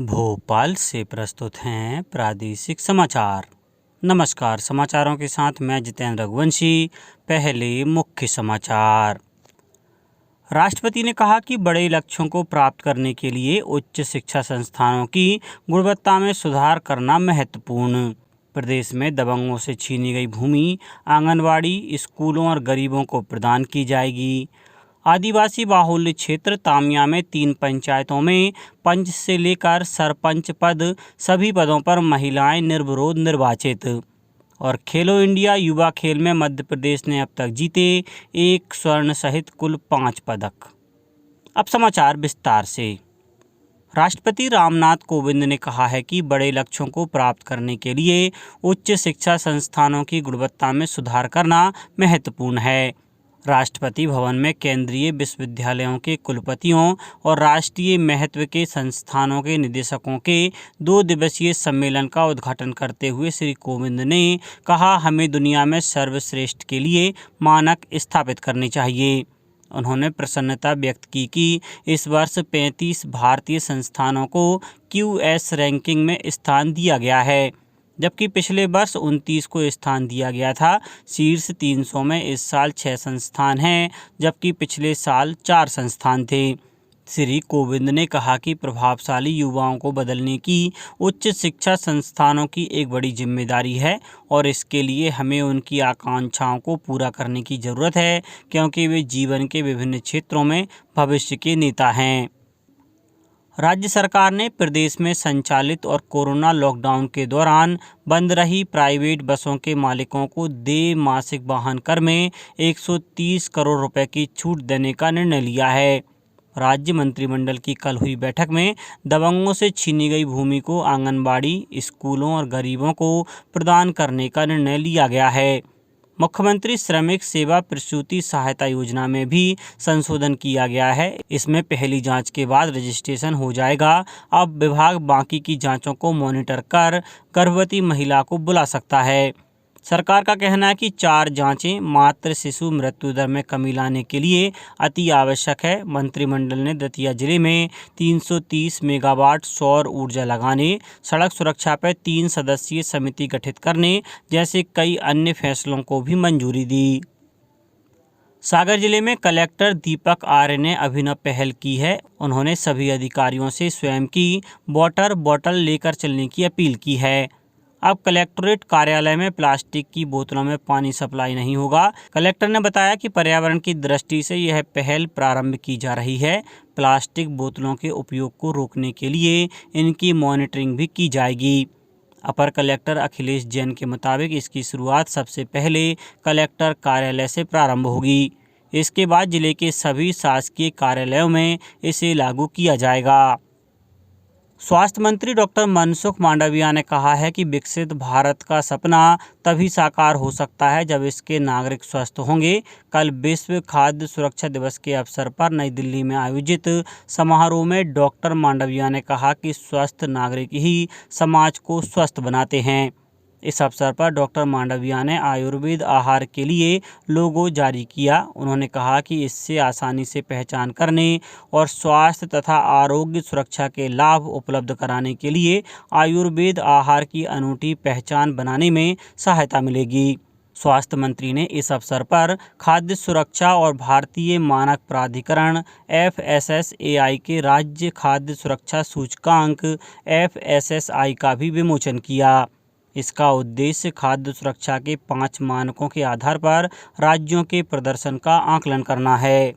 भोपाल से प्रस्तुत हैं प्रादेशिक समाचार। नमस्कार, समाचारों के साथ मैं जितेंद्र रघुवंशी। पहले मुख्य समाचार। राष्ट्रपति ने कहा कि बड़े लक्ष्यों को प्राप्त करने के लिए उच्च शिक्षा संस्थानों की गुणवत्ता में सुधार करना महत्वपूर्ण। प्रदेश में दबंगों से छीनी गई भूमि आंगनवाड़ी, स्कूलों और गरीबों को प्रदान की जाएगी। आदिवासी बाहुल्य क्षेत्र तामिया में 3 पंचायतों में पंच से लेकर सरपंच पद सभी पदों पर महिलाएं निर्विरोध निर्वाचित। और खेलो इंडिया युवा खेल में मध्य प्रदेश ने अब तक जीते 1 स्वर्ण सहित कुल 5 पदक। अब समाचार विस्तार से। राष्ट्रपति रामनाथ कोविंद ने कहा है कि बड़े लक्ष्यों को प्राप्त करने के लिए उच्च शिक्षा संस्थानों की गुणवत्ता में सुधार करना महत्वपूर्ण है। राष्ट्रपति भवन में केंद्रीय विश्वविद्यालयों के कुलपतियों और राष्ट्रीय महत्व के संस्थानों के निदेशकों के 2 दिवसीय सम्मेलन का उद्घाटन करते हुए श्री कोविंद ने कहा, हमें दुनिया में सर्वश्रेष्ठ के लिए मानक स्थापित करने चाहिए। उन्होंने प्रसन्नता व्यक्त की कि इस वर्ष 35 भारतीय संस्थानों को QS रैंकिंग में स्थान दिया गया है, जबकि पिछले वर्ष 29 को स्थान दिया गया था। शीर्ष 300 में इस साल 6 संस्थान हैं, जबकि पिछले साल 4 संस्थान थे। श्री कोविंद ने कहा कि प्रभावशाली युवाओं को बदलने की उच्च शिक्षा संस्थानों की एक बड़ी जिम्मेदारी है और इसके लिए हमें उनकी आकांक्षाओं को पूरा करने की ज़रूरत है, क्योंकि वे जीवन के विभिन्न क्षेत्रों में भविष्य के नेता हैं। राज्य सरकार ने प्रदेश में संचालित और कोरोना लॉकडाउन के दौरान बंद रही प्राइवेट बसों के मालिकों को देय मासिक वाहन कर में 130 करोड़ रुपए की छूट देने का निर्णय लिया है। राज्य मंत्रिमंडल की कल हुई बैठक में दबंगों से छीनी गई भूमि को आंगनबाड़ी, स्कूलों और गरीबों को प्रदान करने का निर्णय लिया गया है। मुख्यमंत्री श्रमिक सेवा प्रसूति सहायता योजना में भी संशोधन किया गया है। इसमें पहली जांच के बाद रजिस्ट्रेशन हो जाएगा। अब विभाग बाकी की जांचों को मॉनिटर कर गर्भवती महिला को बुला सकता है। सरकार का कहना है कि 4 जांचें मातृ शिशु मृत्यु दर में कमी लाने के लिए अति आवश्यक है। मंत्रिमंडल ने दतिया जिले में 330 मेगावाट सौर ऊर्जा लगाने, सड़क सुरक्षा पर 3 सदस्यीय समिति गठित करने जैसे कई अन्य फैसलों को भी मंजूरी दी। सागर जिले में कलेक्टर दीपक आर्य ने अभिनव पहल की है। उन्होंने सभी अधिकारियों से स्वयं की वाटर बॉटल लेकर चलने की अपील की है। अब कलेक्ट्रेट कार्यालय में प्लास्टिक की बोतलों में पानी सप्लाई नहीं होगा। कलेक्टर ने बताया कि पर्यावरण की दृष्टि से यह पहल प्रारंभ की जा रही है। प्लास्टिक बोतलों के उपयोग को रोकने के लिए इनकी मॉनिटरिंग भी की जाएगी। अपर कलेक्टर अखिलेश जैन के मुताबिक इसकी शुरुआत सबसे पहले कलेक्टर कार्यालय से प्रारंभ होगी। इसके बाद जिले के सभी शासकीय कार्यालयों में इसे लागू किया जाएगा। स्वास्थ्य मंत्री डॉक्टर मनसुख मांडविया ने कहा है कि विकसित भारत का सपना तभी साकार हो सकता है जब इसके नागरिक स्वस्थ होंगे। कल विश्व खाद्य सुरक्षा दिवस के अवसर पर नई दिल्ली में आयोजित समारोह में डॉक्टर मांडविया ने कहा कि स्वस्थ नागरिक ही समाज को स्वस्थ बनाते हैं। इस अवसर पर डॉक्टर मांडविया ने आयुर्वेद आहार के लिए लोगो जारी किया। उन्होंने कहा कि इससे आसानी से पहचान करने और स्वास्थ्य तथा आरोग्य सुरक्षा के लाभ उपलब्ध कराने के लिए आयुर्वेद आहार की अनूठी पहचान बनाने में सहायता मिलेगी। स्वास्थ्य मंत्री ने इस अवसर पर खाद्य सुरक्षा और भारतीय मानक प्राधिकरण FSSAI के राज्य खाद्य सुरक्षा सूचकांक FSSI का भी विमोचन किया। इसका उद्देश्य खाद्य सुरक्षा के 5 मानकों के आधार पर राज्यों के प्रदर्शन का आकलन करना है।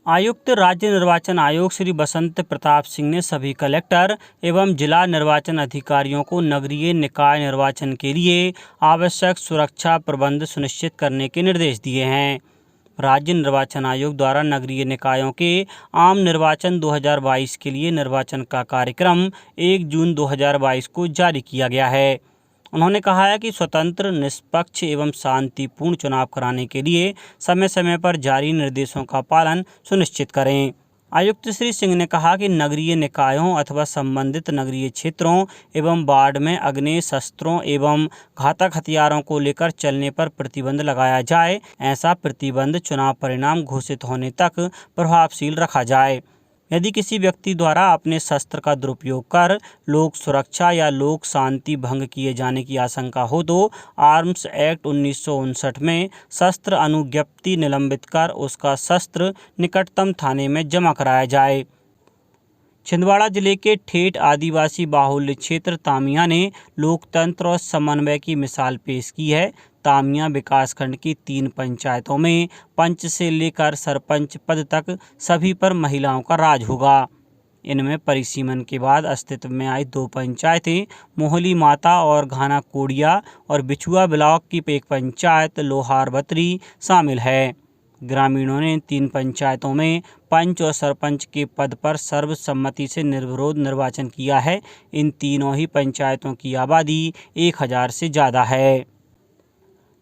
आयुक्त राज्य निर्वाचन आयोग श्री बसंत प्रताप सिंह ने सभी कलेक्टर एवं जिला निर्वाचन अधिकारियों को नगरीय निकाय निर्वाचन के लिए आवश्यक सुरक्षा प्रबंध सुनिश्चित करने के निर्देश दिए हैं। राज्य निर्वाचन आयोग द्वारा नगरीय निकायों के आम निर्वाचन 2022 के लिए निर्वाचन का कार्यक्रम 1 जून 2022 को जारी किया गया है। उन्होंने कहा है कि स्वतंत्र, निष्पक्ष एवं शांतिपूर्ण चुनाव कराने के लिए समय समय पर जारी निर्देशों का पालन सुनिश्चित करें। आयुक्त श्री सिंह ने कहा कि नगरीय निकायों अथवा संबंधित नगरीय क्षेत्रों एवं वार्ड में अग्नेय शस्त्रों एवं घातक हथियारों को लेकर चलने पर प्रतिबंध लगाया जाए। ऐसा प्रतिबंध चुनाव परिणाम घोषित होने तक प्रभावशील रखा जाए। यदि किसी व्यक्ति द्वारा अपने शस्त्र का दुरुपयोग कर लोक सुरक्षा या लोक शांति भंग किए जाने की आशंका हो तो आर्म्स एक्ट 1959 में शस्त्र अनुज्ञप्ति निलंबित कर उसका शस्त्र निकटतम थाने में जमा कराया जाए। छिंदवाड़ा जिले के ठेठ आदिवासी बाहुल्य क्षेत्र तामिया ने लोकतंत्र और समन्वय की मिसाल पेश की है। तामिया विकासखंड की 3 पंचायतों में पंच से लेकर सरपंच पद तक सभी पर महिलाओं का राज होगा। इनमें परिसीमन के बाद अस्तित्व में आई 2 पंचायतें मोहली माता और घाना कोड़िया और बिछुआ ब्लॉक की एक पंचायत लोहार बतरी शामिल है। ग्रामीणों ने 3 पंचायतों में पंच और सरपंच के पद पर सर्वसम्मति से निर्विरोध निर्वाचन किया है। इन तीनों ही पंचायतों की आबादी 1000 से ज़्यादा है।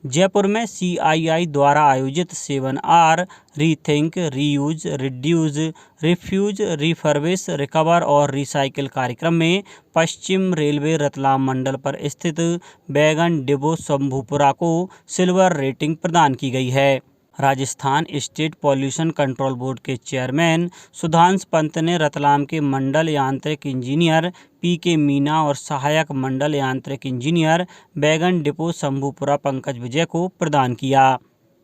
जयपुर में CII द्वारा आयोजित 7R rethink, reuse, reduce, refuse, refurbish, recover और रिसाइकिल कार्यक्रम में पश्चिम रेलवे रतलाम मंडल पर स्थित बैगन डिपो शंभूपुरा को सिल्वर रेटिंग प्रदान की गई है। Rajasthan state pollution control board के चेयरमैन सुधांश पंत ने रतलाम के मंडल यांत्रिक इंजीनियर PK मीना और सहायक मंडल यांत्रिक इंजीनियर बैगन डिपो शंभूपुरा पंकज विजय को प्रदान किया।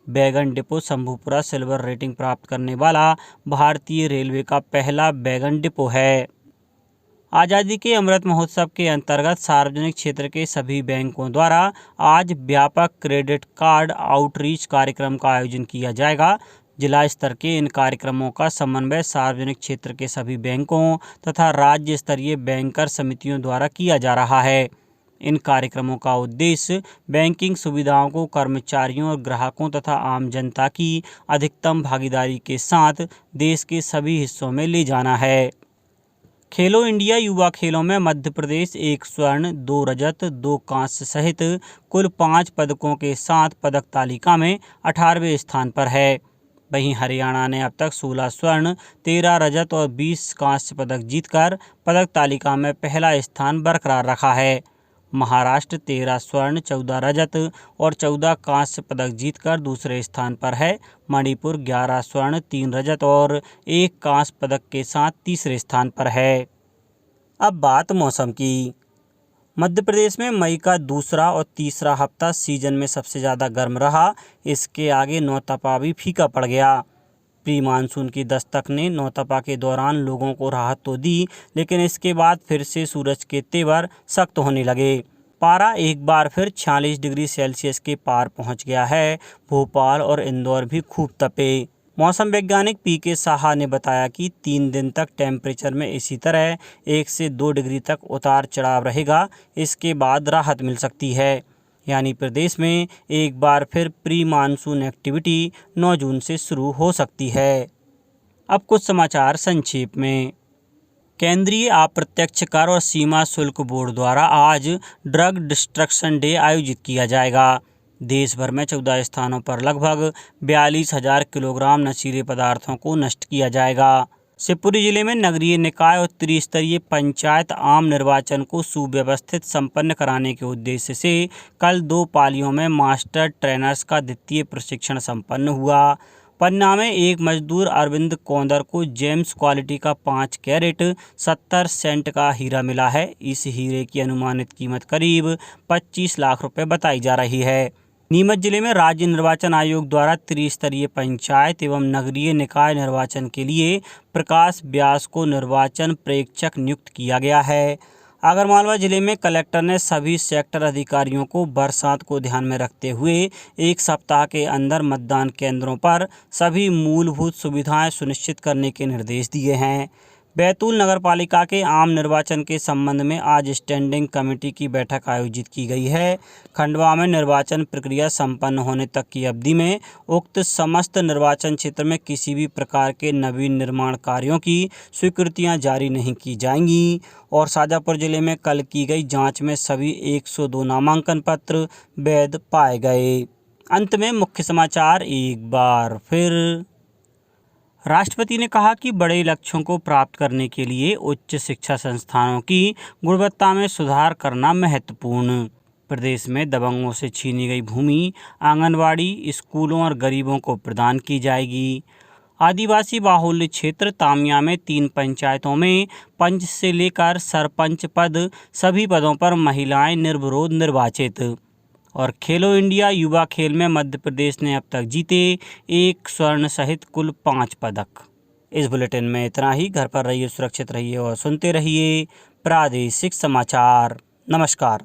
बैगन डिपो शंभूपुरा सिल्वर रेटिंग प्राप्त करने वाला भारतीय रेलवे का पहला बैगन डिपो है। आज़ादी के अमृत महोत्सव के अंतर्गत सार्वजनिक क्षेत्र के सभी बैंकों द्वारा आज व्यापक क्रेडिट कार्ड आउटरीच कार्यक्रम का आयोजन किया जाएगा। जिला स्तर के इन कार्यक्रमों का समन्वय सार्वजनिक क्षेत्र के सभी बैंकों तथा राज्य स्तरीय बैंकर समितियों द्वारा किया जा रहा है। इन कार्यक्रमों का उद्देश्य बैंकिंग सुविधाओं को कर्मचारियों और ग्राहकों तथा आम जनता की अधिकतम भागीदारी के साथ देश के सभी हिस्सों में ले जाना है। खेलो इंडिया युवा खेलों में मध्य प्रदेश 1 स्वर्ण, 2 रजत, 2 कांस्य सहित कुल 5 पदकों के साथ पदक तालिका में 18वें स्थान पर है। वहीं हरियाणा ने अब तक 16 स्वर्ण, 13 रजत और 20 कांस्य पदक जीतकर पदक तालिका में पहला स्थान बरकरार रखा है। महाराष्ट्र 13 स्वर्ण, 14 रजत और 14 कांस्य पदक जीतकर दूसरे स्थान पर है। मणिपुर 11 स्वर्ण, 3 रजत और 1 कांस्य पदक के साथ तीसरे स्थान पर है। अब बात मौसम की। मध्य प्रदेश में मई का दूसरा और तीसरा हफ्ता सीजन में सबसे ज़्यादा गर्म रहा। इसके आगे नौतपा भी फीका पड़ गया। प्री मानसून की दस्तक ने नौतपा के दौरान लोगों को राहत तो दी, लेकिन इसके बाद फिर से सूरज के तेवर सख्त होने लगे। पारा एक बार फिर 46 डिग्री सेल्सियस के पार पहुंच गया है। भोपाल और इंदौर भी खूब तपे। मौसम वैज्ञानिक PK साहा ने बताया कि 3 दिन तक टेम्परेचर में इसी तरह 1 से 2 डिग्री तक उतार चढ़ाव रहेगा। इसके बाद राहत मिल सकती है, यानी प्रदेश में एक बार फिर प्री मानसून एक्टिविटी 9 जून से शुरू हो सकती है। अब कुछ समाचार संक्षेप में। केंद्रीय अप्रत्यक्ष कर और सीमा शुल्क बोर्ड द्वारा आज ड्रग डिस्ट्रक्शन डे आयोजित किया जाएगा। देश भर में 14 स्थानों पर लगभग 42,000 किलोग्राम नशीले पदार्थों को नष्ट किया जाएगा। शिवपुरी जिले में नगरीय निकाय और त्रिस्तरीय पंचायत आम निर्वाचन को सुव्यवस्थित संपन्न कराने के उद्देश्य से कल 2 पालियों में मास्टर ट्रेनर्स का द्वितीय प्रशिक्षण संपन्न हुआ। पन्ना में एक मजदूर अरविंद कौंदर को जेम्स क्वालिटी का 5 कैरेट 70 सेंट का हीरा मिला है। इस हीरे की अनुमानित कीमत करीब 25 लाख रुपए बताई जा रही है। नीमच जिले में राज्य निर्वाचन आयोग द्वारा त्रिस्तरीय पंचायत एवं नगरीय निकाय निर्वाचन के लिए प्रकाश व्यास को निर्वाचन प्रेक्षक नियुक्त किया गया है। आगरमालवा जिले में कलेक्टर ने सभी सेक्टर अधिकारियों को बरसात को ध्यान में रखते हुए 1 सप्ताह के अंदर मतदान केंद्रों पर सभी मूलभूत सुविधाएं सुनिश्चित करने के निर्देश दिए हैं। बैतूल नगरपालिका के आम निर्वाचन के संबंध में आज स्टैंडिंग कमेटी की बैठक आयोजित की गई है। खंडवा में निर्वाचन प्रक्रिया संपन्न होने तक की अवधि में उक्त समस्त निर्वाचन क्षेत्र में किसी भी प्रकार के नवीन निर्माण कार्यों की स्वीकृतियां जारी नहीं की जाएंगी। और शाजापुर जिले में कल की गई जांच में सभी 102 नामांकन पत्र वैध पाए गए। अंत में मुख्य समाचार एक बार फिर। राष्ट्रपति ने कहा कि बड़े लक्ष्यों को प्राप्त करने के लिए उच्च शिक्षा संस्थानों की गुणवत्ता में सुधार करना महत्वपूर्ण। प्रदेश में दबंगों से छीनी गई भूमि आंगनवाड़ी, स्कूलों और गरीबों को प्रदान की जाएगी। आदिवासी बाहुल्य क्षेत्र तामिया में 3 पंचायतों में पंच से लेकर सरपंच पद सभी पदों पर महिलाएं निर्विरोध निर्वाचित। और खेलो इंडिया युवा खेल में मध्य प्रदेश ने अब तक जीते 1 स्वर्ण सहित कुल 5 पदक। इस बुलेटिन में इतना ही। घर पर रहिए, सुरक्षित रहिए और सुनते रहिए प्रादेशिक समाचार। नमस्कार।